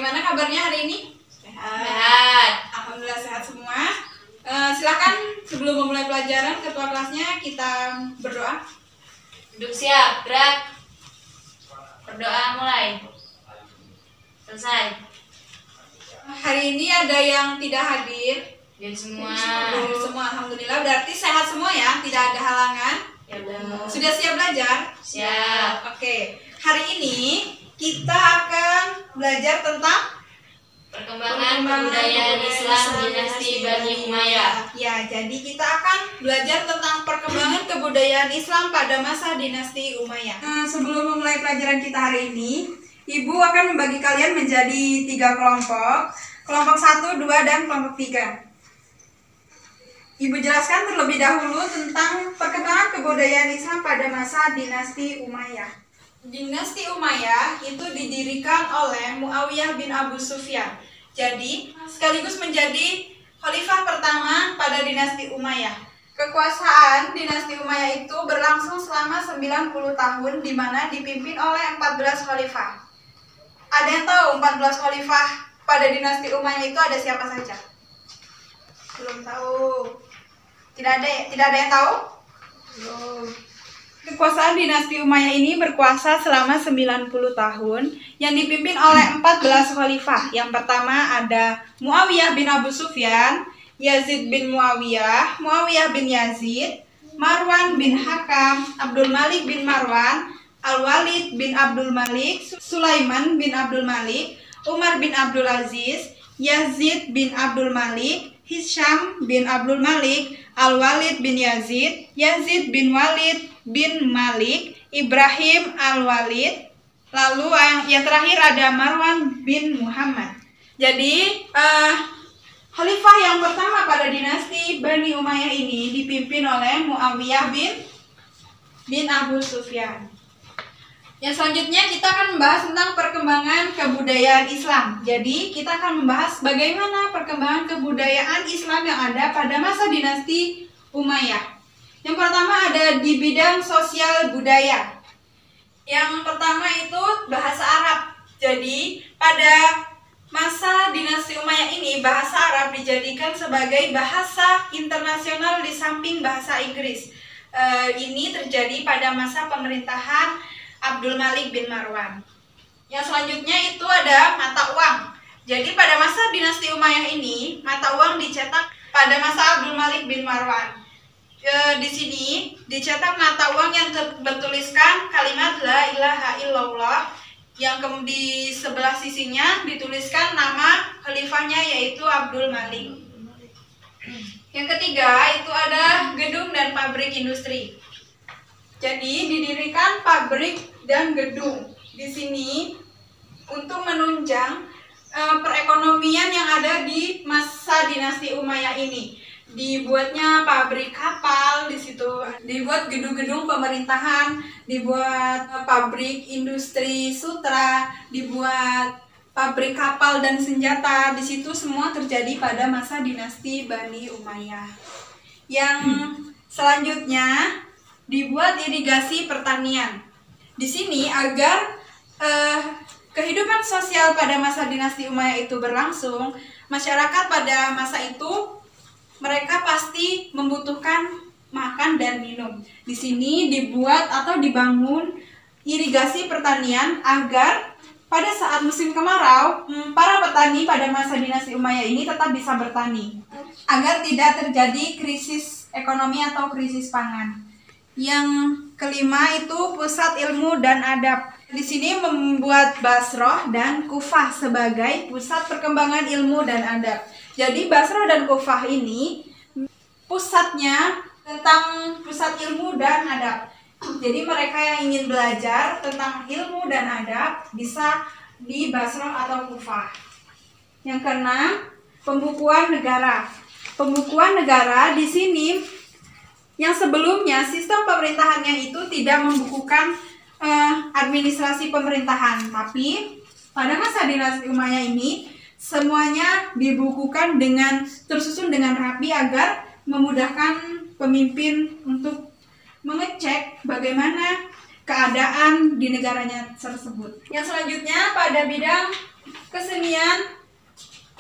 Bagaimana kabarnya hari ini? Sehat. Alhamdulillah sehat semua. Silakan sebelum memulai pelajaran ketua kelasnya kita berdoa. Duduk siap, gerak. Berdoa mulai. Selesai. Hari ini ada yang tidak hadir. Dan semua. Hadir semua, alhamdulillah. Berarti sehat semua ya, tidak ada halangan. Ya udah. Sudah siap belajar? Siap. Oke. Hari ini kita akan belajar tentang Perkembangan kebudayaan Islam dinasti Bani Umayyah. Ya, jadi kita akan belajar tentang perkembangan kebudayaan Islam pada masa dinasti Umayyah. Sebelum memulai pelajaran kita hari ini, Ibu akan membagi kalian menjadi 3 kelompok. Kelompok 1, 2, dan kelompok 3. Ibu jelaskan terlebih dahulu tentang perkembangan kebudayaan Islam pada masa dinasti Umayyah. Dinasti Umayyah itu didirikan oleh Muawiyah bin Abu Sufyan. Jadi, sekaligus menjadi khalifah pertama pada dinasti Umayyah. Kekuasaan dinasti Umayyah itu berlangsung selama 90 tahun di mana dipimpin oleh 14 khalifah. Ada yang tahu 14 khalifah pada dinasti Umayyah itu ada siapa saja? Belum tahu. Tidak ada yang tahu? Belum. Kekuasaan dinasti Umayyah ini berkuasa selama 90 tahun yang dipimpin oleh 14 khalifah. Yang pertama ada Muawiyah bin Abu Sufyan, Yazid bin Muawiyah, Muawiyah bin Yazid, Marwan bin Hakam, Abdul Malik bin Marwan, Al-Walid bin Abdul Malik, Sulaiman bin Abdul Malik, Umar bin Abdul Aziz, Yazid bin Abdul Malik, Hisham bin Abdul Malik, Al-Walid bin Yazid, Yazid bin Walid bin Malik, Ibrahim Al-Walid, lalu yang terakhir ada Marwan bin Muhammad. Jadi khalifah yang pertama pada dinasti Bani Umayyah ini dipimpin oleh Muawiyah bin Abu Sufyan. Yang selanjutnya kita akan membahas tentang perkembangan kebudayaan Islam. Jadi kita akan membahas bagaimana perkembangan kebudayaan Islam yang ada pada masa dinasti Umayyah. Yang pertama ada di bidang sosial budaya. Yang pertama itu bahasa Arab. Jadi pada masa dinasti Umayyah ini bahasa Arab dijadikan sebagai bahasa internasional di samping bahasa Inggris. Ini terjadi pada masa pemerintahan Abdul Malik bin Marwan. Yang selanjutnya itu ada mata uang. Jadi pada masa dinasti Umayyah ini mata uang dicetak pada masa Abdul Malik bin Marwan. Di sini dicetak mata uang yang bertuliskan kalimat La ilaha illallah, yang di sebelah sisinya dituliskan nama khalifahnya yaitu Abdul Malik. Yang ketiga itu ada gedung dan pabrik industri. Jadi didirikan pabrik dan gedung di sini untuk menunjang perekonomian yang ada di masa dinasti Umayyah ini. Dibuatnya pabrik kapal di situ, dibuat gedung-gedung pemerintahan, dibuat pabrik industri sutra, dibuat pabrik kapal dan senjata. Di situ semua terjadi pada masa dinasti Bani Umayyah. Yang selanjutnya dibuat irigasi pertanian. Di sini agar kehidupan sosial pada masa dinasti Umayyah itu berlangsung, masyarakat pada masa itu mereka pasti membutuhkan makan dan minum. Di sini dibuat atau dibangun irigasi pertanian agar pada saat musim kemarau, para petani pada masa dinasti Umayyah ini tetap bisa bertani, agar tidak terjadi krisis ekonomi atau krisis pangan. Yang kelima itu pusat ilmu dan adab. Di sini membuat Basrah dan Kufah sebagai pusat perkembangan ilmu dan adab. Jadi Basrah dan Kufah ini pusatnya tentang pusat ilmu dan adab. Jadi mereka yang ingin belajar tentang ilmu dan adab bisa di Basrah atau Kufah. Yang keenam, pembukuan negara. Pembukuan negara di sini yang sebelumnya sistem pemerintahannya itu tidak membukukan administrasi pemerintahan, tapi pada masa dinasti Umayyah ini semuanya dibukukan dengan tersusun dengan rapi agar memudahkan pemimpin untuk mengecek bagaimana keadaan di negaranya tersebut. Yang selanjutnya pada bidang kesenian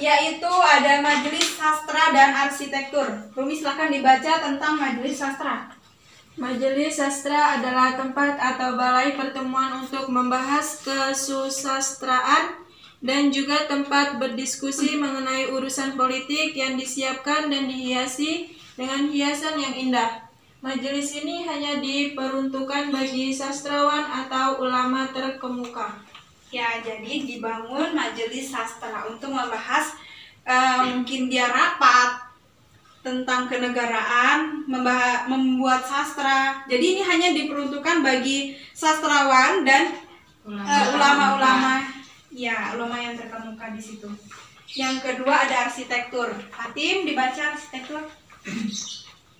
yaitu ada Majelis Sastra dan Arsitektur. Rumi silahkan dibaca tentang Majelis Sastra. Majelis Sastra adalah tempat atau balai pertemuan untuk membahas kesusastraan dan juga tempat berdiskusi mengenai urusan politik yang disiapkan dan dihiasi dengan hiasan yang indah. Majelis ini hanya diperuntukkan bagi sastrawan atau ulama terkemuka. Ya, jadi dibangun Majelis Sastra untuk membahas mungkin dia rapat tentang kenegaraan, membuat sastra. Jadi ini hanya diperuntukkan bagi sastrawan dan ulama-ulama, ya ulama yang terkemuka di situ. Yang kedua ada arsitektur. Hatim dibaca arsitektur.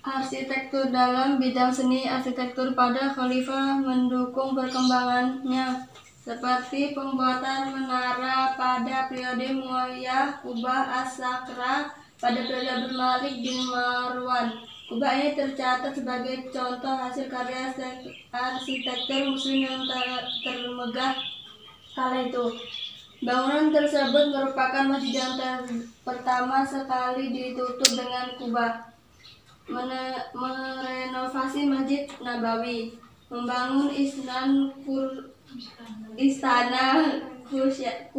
Arsitektur dalam bidang seni arsitektur pada khalifah mendukung perkembangannya, seperti pembuatan menara pada periode Muawiyah, Kubah As-Sakra pada periode Abdul Malik bin Marwan. Kubah ini tercatat sebagai contoh hasil karya arsitektur muslim yang termegah kala itu. Bangunan tersebut merupakan masjid yang pertama sekali ditutup dengan kubah. Merenovasi Masjid Nabawi, membangun istana Kusyar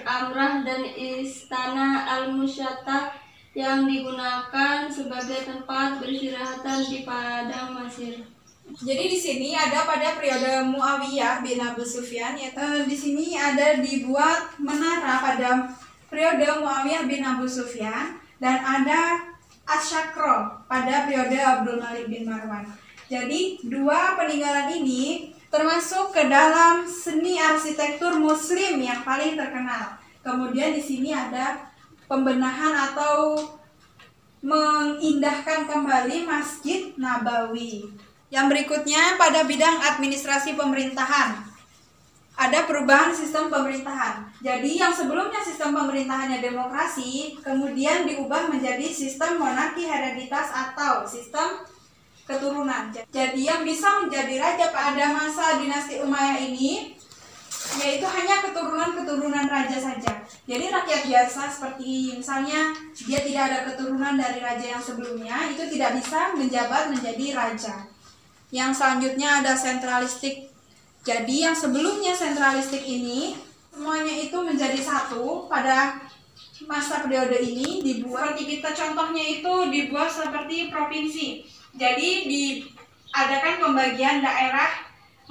Amrah dan istana Al-Musyatta yang digunakan sebagai tempat beristirahatan di padang Mesir. Jadi di sini ada pada periode Muawiyah bin Abu Sufyan, yaitu di sini ada dibuat menara pada periode Muawiyah bin Abu Sufyan. Dan ada As-Sakra pada periode Abdul Malik bin Marwan. Jadi dua peninggalan ini termasuk ke dalam seni arsitektur muslim yang paling terkenal. Kemudian di sini ada pembenahan atau mengindahkan kembali Masjid Nabawi. Yang berikutnya pada bidang administrasi pemerintahan. Ada perubahan sistem pemerintahan. Jadi yang sebelumnya sistem pemerintahannya demokrasi, kemudian diubah menjadi sistem monarki hereditas atau sistem keturunan. Jadi yang bisa menjadi raja pada masa dinasti Umayyah ini yaitu hanya keturunan-keturunan raja saja. Jadi rakyat biasa seperti misalnya dia tidak ada keturunan dari raja yang sebelumnya, itu tidak bisa menjabat menjadi raja. Yang selanjutnya ada sentralistik. Jadi yang sebelumnya sentralistik ini semuanya itu menjadi satu. Pada masa periode ini dibuat seperti kita contohnya itu dibuat seperti provinsi. Jadi diadakan pembagian daerah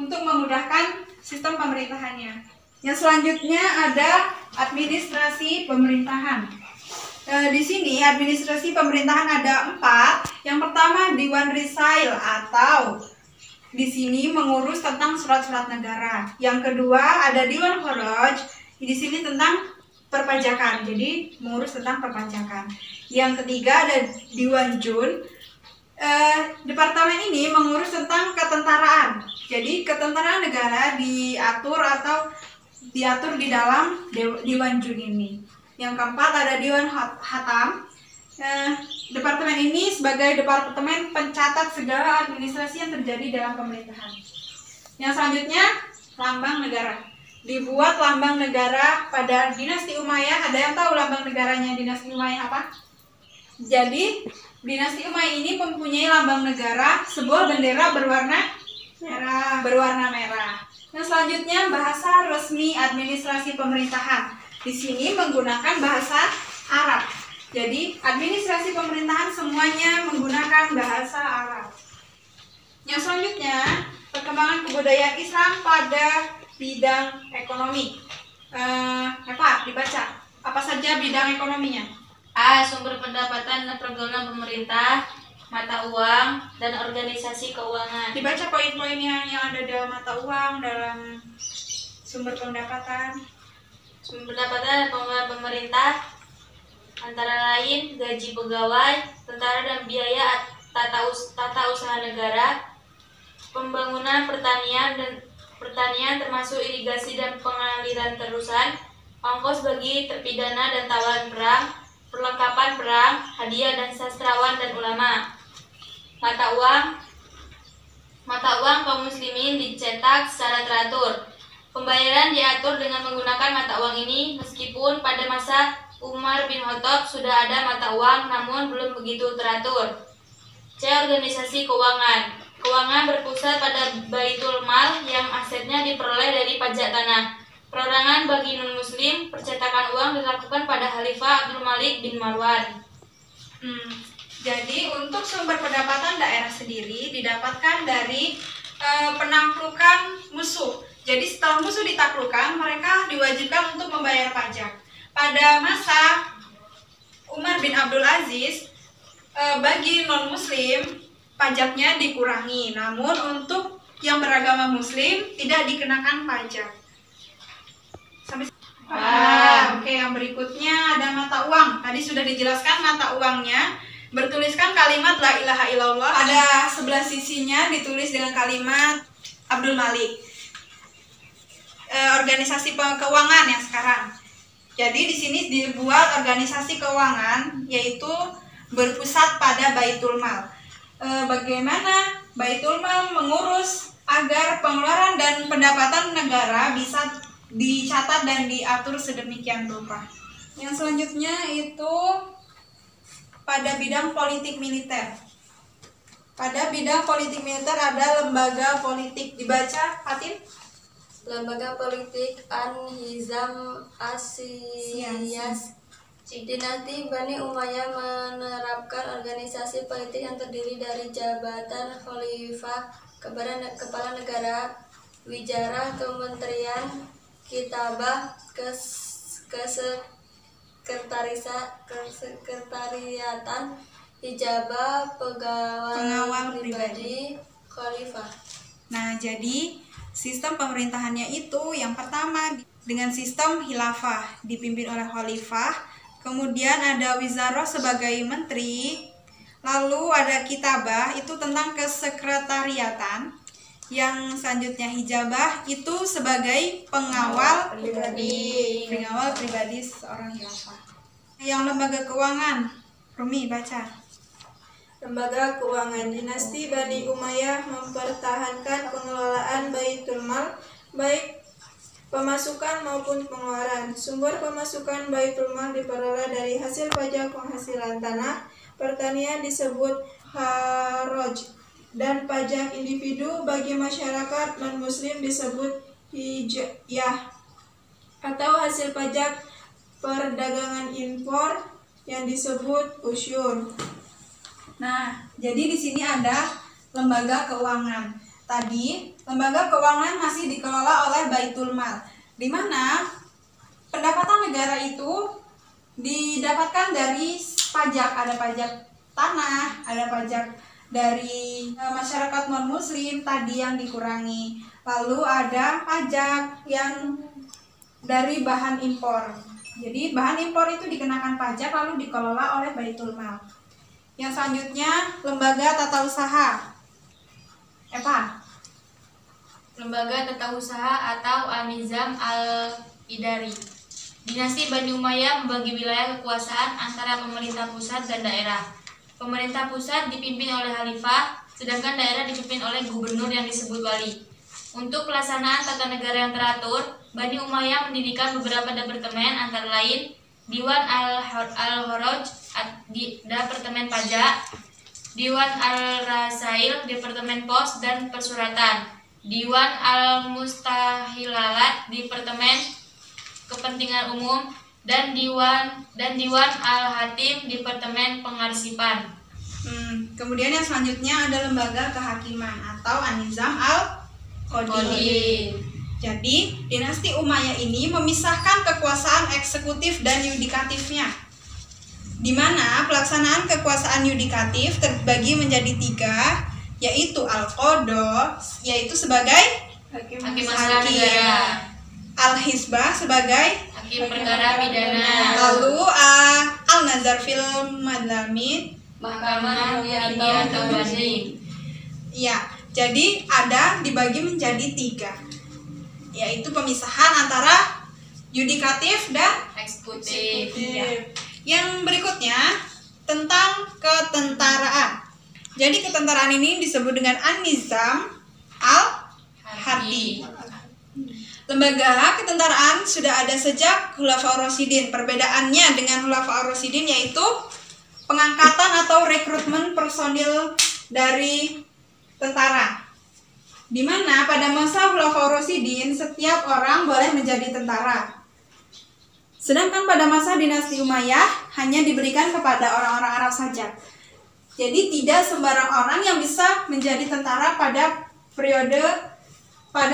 untuk memudahkan sistem pemerintahannya. Yang selanjutnya ada administrasi pemerintahan. Di sini administrasi pemerintahan ada 4. Yang pertama Diwan Risail atau di sini mengurus tentang surat-surat negara. Yang kedua ada Diwan Kharaj, di sini tentang perpajakan. Jadi mengurus tentang perpajakan. Yang ketiga ada Diwan Jun. Departemen ini mengurus tentang ketentaraan. Jadi ketentaraan negara diatur di dalam Diwan Jun ini. Yang keempat ada Diwan Hatam. Departemen ini sebagai departemen pencatat segala administrasi yang terjadi dalam pemerintahan. Yang selanjutnya lambang negara. Dibuat lambang negara pada dinasti Umayyah. Ada yang tahu lambang negaranya dinasti Umayyah apa? Jadi dinasti Umayyah ini mempunyai lambang negara, sebuah bendera berwarna merah. Yang selanjutnya bahasa resmi administrasi pemerintahan. Di sini menggunakan bahasa Arab. Jadi administrasi pemerintahan semuanya menggunakan bahasa Arab. Yang selanjutnya perkembangan kebudayaan Islam pada bidang ekonomi. Dibaca. Apa saja bidang ekonominya? A. Sumber pendapatan dan pergaulan pemerintah, mata uang, dan organisasi keuangan. Dibaca poin-poinnya yang ada dalam mata uang, dalam sumber pendapatan. Sumber pendapatan dan pengeluaran pemerintah antara lain gaji pegawai, tentara dan biaya tata usaha negara, pembangunan pertanian termasuk irigasi dan pengaliran terusan, ongkos bagi terpidana dan tawanan perang, perlengkapan perang, hadiah dan sastrawan dan ulama. Mata uang Mata uang kaum muslimin dicetak secara teratur. Pembayaran diatur dengan menggunakan mata uang ini meskipun pada masa Umar bin Khattab sudah ada mata uang namun belum begitu teratur. C. Organisasi keuangan. Keuangan berpusat pada Baitul Mal yang asetnya diperoleh dari pajak tanah. Perorangan bagi non-muslim, percetakan uang dilakukan pada Khalifah Abdul Malik bin Marwan. Jadi untuk sumber pendapatan daerah sendiri didapatkan dari penaklukan musuh. Jadi setelah musuh ditaklukkan, mereka diwajibkan untuk membayar pajak. Pada masa Umar bin Abdul Aziz, bagi non-muslim pajaknya dikurangi, namun untuk yang beragama muslim tidak dikenakan pajak. Oke, yang berikutnya ada mata uang. Tadi sudah dijelaskan mata uangnya. Bertuliskan kalimat la ilaha illallah. Ada sebelah sisinya ditulis dengan kalimat Abdul Malik. Organisasi keuangan yang sekarang. Jadi di sini dibuat organisasi keuangan yaitu berpusat pada Baitul Mal. Bagaimana Baitul Mal mengurus agar pengeluaran dan pendapatan negara bisa dicatat dan diatur sedemikian rupa. Yang selanjutnya itu pada bidang politik militer. Pada bidang politik militer ada lembaga politik. Dibaca, Fatin? Lembaga politik An-Hizam As-Siyas. Dinasti Bani Umayyah menerapkan organisasi politik yang terdiri dari jabatan khalifah, kepala negara, wijarah, kementerian, kitabah, kesekretariatan, hijabah, pengawal pribadi, khalifah. Nah, jadi sistem pemerintahannya itu yang pertama dengan sistem khilafah dipimpin oleh khalifah, kemudian ada wizarah sebagai menteri, lalu ada kitabah itu tentang kesekretariatan, yang selanjutnya hijabah itu sebagai pengawal pribadi seorang khilafah. Yang lembaga keuangan, Rumi baca. Lembaga keuangan dinasti Bani Umayyah mempertahankan pengelolaan Baitul Mal, baik pemasukan maupun pengeluaran. Sumber pemasukan Baitul Mal diperoleh dari hasil pajak penghasilan tanah, pertanian disebut haraj, dan pajak individu bagi masyarakat non-muslim disebut hizyah, atau hasil pajak perdagangan impor yang disebut usyur. Nah, jadi di sini ada lembaga keuangan. Tadi lembaga keuangan masih dikelola oleh Baitul Mal, di mana pendapatan negara itu didapatkan dari pajak. Ada pajak tanah, ada pajak dari masyarakat non-muslim tadi yang dikurangi. Lalu ada pajak yang dari bahan impor. Jadi bahan impor itu dikenakan pajak lalu dikelola oleh Baitul Mal. Yang selanjutnya lembaga tata usaha. Eva. Lembaga tata usaha atau An-Nizam Al-Idari. Dinasti Bani Umayyah membagi wilayah kekuasaan antara pemerintah pusat dan daerah. Pemerintah pusat dipimpin oleh khalifah, sedangkan daerah dipimpin oleh gubernur yang disebut wali. Untuk pelaksanaan tata negara yang teratur, Bani Umayyah mendirikan beberapa departemen antara lain Diwan Al-Haraj, Departemen Pajak, Diwan Al-Rasail, Departemen Pos dan Persuratan, Diwan Al-Mustahilalat, Departemen Kepentingan Umum, dan Diwan Al-Hatim, Departemen Pengarsipan. Kemudian yang selanjutnya ada lembaga kehakiman atau An-Nizam Al-Qadi. Jadi, dinasti Umayyah ini memisahkan kekuasaan eksekutif dan yudikatifnya, di mana pelaksanaan kekuasaan yudikatif terbagi menjadi 3, yaitu Al-Qadha, yaitu sebagai Hakim masalah negara, Al-Hisbah sebagai hakim perkara pidana, lalu Al-Nazar fil Madlamid, mahkamah tinggi atau banding. Ya, jadi ada dibagi menjadi 3, yaitu pemisahan antara yudikatif dan eksekutif. Yang berikutnya tentang ketentaraan. Jadi ketentaraan ini disebut dengan An-Nizam Al-Harbi. Lembaga ketentaraan sudah ada sejak Khulafaur Rasyidin. Perbedaannya dengan Khulafaur Rasyidin yaitu pengangkatan atau rekrutmen personil dari tentara. Di mana pada masa Khulafaur Rasyidin setiap orang boleh menjadi tentara. Sedangkan pada masa dinasti Umayyah hanya diberikan kepada orang-orang Arab saja. Jadi tidak sembarang orang yang bisa menjadi tentara pada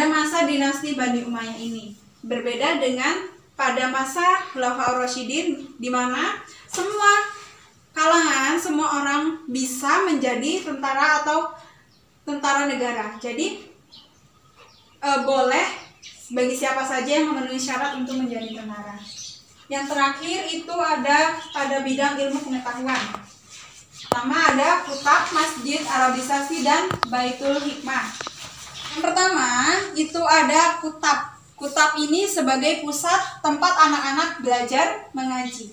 masa dinasti Bani Umayyah ini. Berbeda dengan pada masa Khulafaur Rasyidin di mana semua kalangan, semua orang bisa menjadi tentara atau tentara negara. Jadi boleh bagi siapa saja yang memenuhi syarat untuk menjadi tentara. Yang terakhir itu ada pada bidang ilmu pengetahuan. Pertama ada Kutab, Masjid, Arabisasi, dan Baitul Hikmah. Yang pertama itu ada Kutab. Kutab ini sebagai pusat tempat anak-anak belajar mengaji.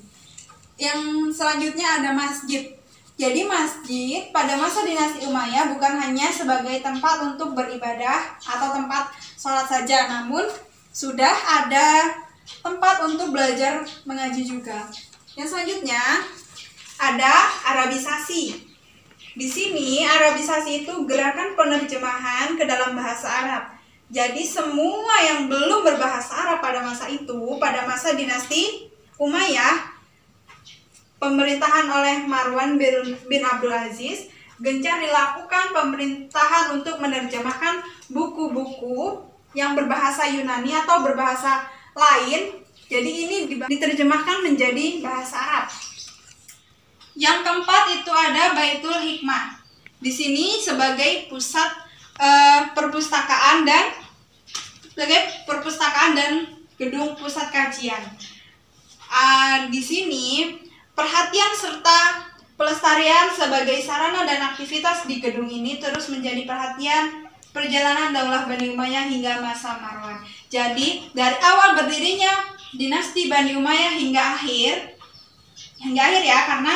Yang selanjutnya ada masjid. Jadi masjid pada masa dinasti Umayyah bukan hanya sebagai tempat untuk beribadah atau tempat sholat saja, namun sudah ada tempat untuk belajar mengaji juga. Yang selanjutnya ada Arabisasi. Di sini Arabisasi itu gerakan penerjemahan ke dalam bahasa Arab. Jadi semua yang belum berbahasa Arab pada masa itu, pada masa dinasti Umayyah, pemerintahan oleh Marwan bin Abdul Aziz, gencar dilakukan pemerintahan untuk menerjemahkan buku-buku yang berbahasa Yunani atau berbahasa lain. Jadi ini diterjemahkan menjadi bahasa Arab. Yang keempat itu ada Baitul Hikmah. Di sini sebagai pusat perpustakaan dan gedung pusat kajian. Di sini perhatian serta pelestarian sebagai sarana dan aktivitas di gedung ini terus menjadi perhatian perjalanan Daulah Bani Umayyah hingga masa Marwan. Jadi dari awal berdirinya dinasti Bani Umayyah hingga akhir ya, karena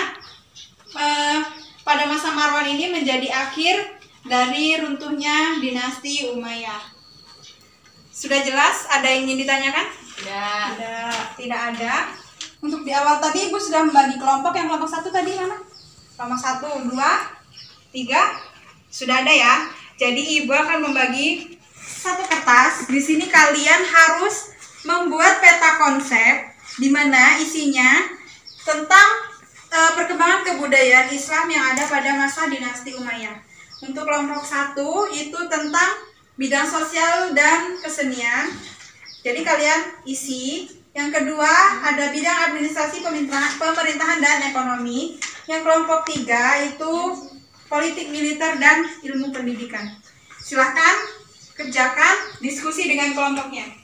pada masa Marwan ini menjadi akhir dari runtuhnya dinasti Umayyah. Sudah jelas? Ada yang ingin ditanyakan? Tidak ada. Untuk di awal tadi Ibu sudah membagi kelompok. Yang kelompok 1 tadi mana? Kelompok 1, 2, 3 sudah ada ya. Jadi Ibu akan membagi satu kertas. Di sini kalian harus membuat peta konsep di mana isinya tentang perkembangan kebudayaan Islam yang ada pada masa dinasti Umayyah. Untuk kelompok 1 itu tentang bidang sosial dan kesenian. Jadi kalian isi. Yang kedua ada bidang administrasi, pemerintahan dan ekonomi. Yang kelompok 3 itu politik, militer, dan ilmu pendidikan. Silahkan kerjakan diskusi dengan kelompoknya.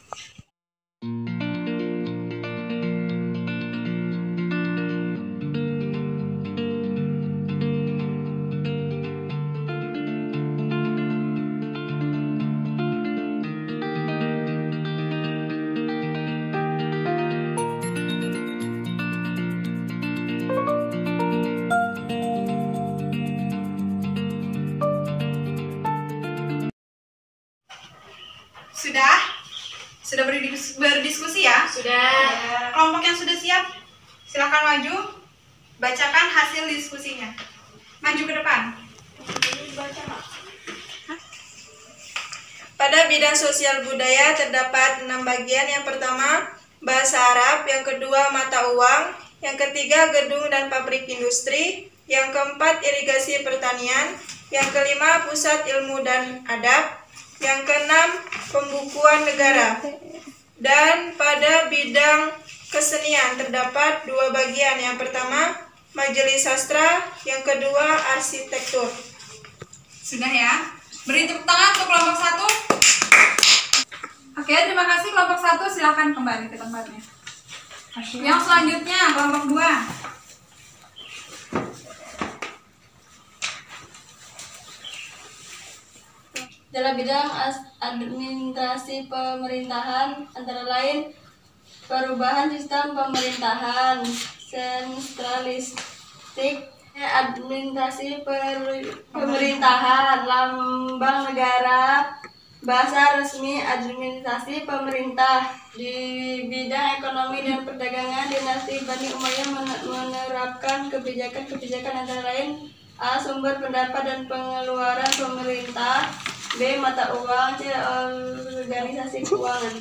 Sudah berdiskusi ya? Sudah. Kelompok yang sudah siap, silakan maju. Bacakan hasil diskusinya. Maju ke depan. Pada bidang sosial budaya terdapat 6 bagian. Yang pertama, bahasa Arab. Yang kedua, mata uang. Yang ketiga, gedung dan pabrik industri. Yang keempat, irigasi pertanian. Yang kelima, pusat ilmu dan adab. Yang keenam, pembukuan negara. Dan pada bidang kesenian terdapat 2 bagian. Yang pertama, majelis sastra. Yang kedua, arsitektur. Sudah ya? Beri tepuk tangan untuk kelompok 1. Oke, terima kasih kelompok 1. Silakan kembali ke tempatnya. Yang selanjutnya, kelompok 2. Dalam bidang administrasi pemerintahan antara lain perubahan sistem pemerintahan, sentralistik, administrasi pemerintahan, lambang negara, bahasa resmi administrasi pemerintah. Di bidang ekonomi dan perdagangan, dinasti Bani Umayyah menerapkan kebijakan-kebijakan antara lain: A. Sumber pendapat dan pengeluaran pemerintah, B. Mata uang, C. Organisasi keuangan.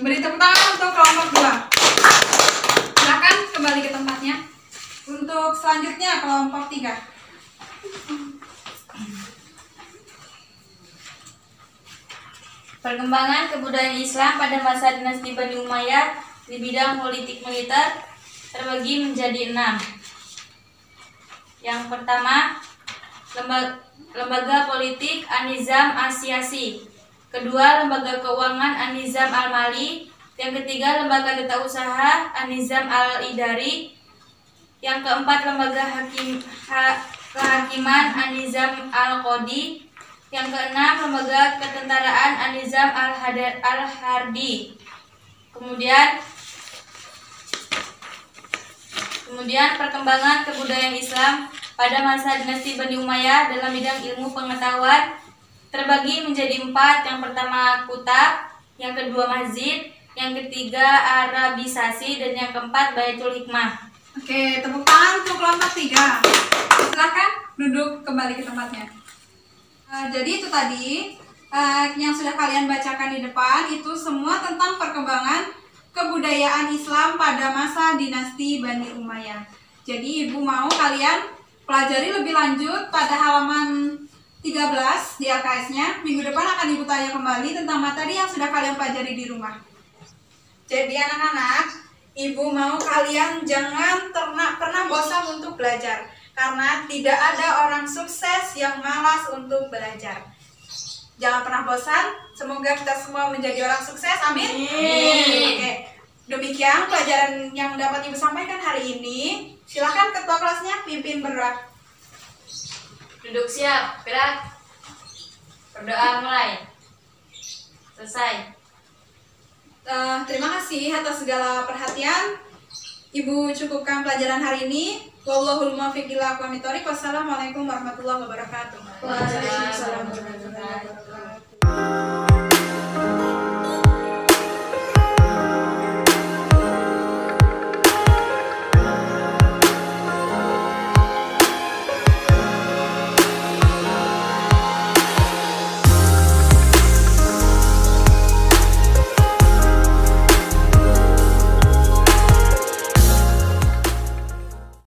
Beri tepuk tangan untuk kelompok 2. Silakan kembali ke tempatnya. Untuk selanjutnya kelompok 3. Perkembangan kebudayaan Islam pada masa dinasti Bani Umayyah di bidang politik militer terbagi menjadi 6. Yang pertama, lembaga politik An-Nizam As-Siyasi. Kedua, lembaga keuangan An-Nizam Al-Mali. Yang ketiga, lembaga tata usaha An-Nizam Al-Idari. Yang keempat, lembaga kehakiman An-Nizam Al-Qadi. Yang keenam, lembaga ketentaraan An-Nizam Al-Hardi. Kemudian perkembangan kebudayaan Islam pada masa dinasti Bani Umayyah dalam bidang ilmu pengetahuan terbagi menjadi 4. Yang pertama kutab, yang kedua masjid, yang ketiga Arabisasi, dan yang keempat Baitul Hikmah. Oke, tepuk tangan untuk kelompok 3. Silakan duduk kembali ke tempatnya. Jadi itu tadi yang sudah kalian bacakan di depan itu semua tentang perkembangan kebudayaan Islam pada masa dinasti Bani Umayyah. Jadi ibu mau kalian pelajari lebih lanjut pada halaman 13 di LKS-nya. Minggu depan akan ibu tanya kembali tentang materi yang sudah kalian pelajari di rumah. Jadi anak-anak, ibu mau kalian jangan pernah bosan untuk belajar. Karena tidak ada orang sukses yang malas untuk belajar. Jangan pernah bosan. Semoga kita semua menjadi orang sukses. Amin. Oke. Demikian pelajaran yang dapat ibu sampaikan hari ini. Silakan ketua kelasnya pimpin berdoa. Duduk siap, gerak. Berdoa mulai. Selesai. Terima kasih atas segala perhatian. Ibu cukupkan pelajaran hari ini. Wallahul muwaffiq ila aqwamit thoriq. Wassalamualaikum warahmatullahi wabarakatuh. Waalaikumsalam warahmatullahi wabarakatuh.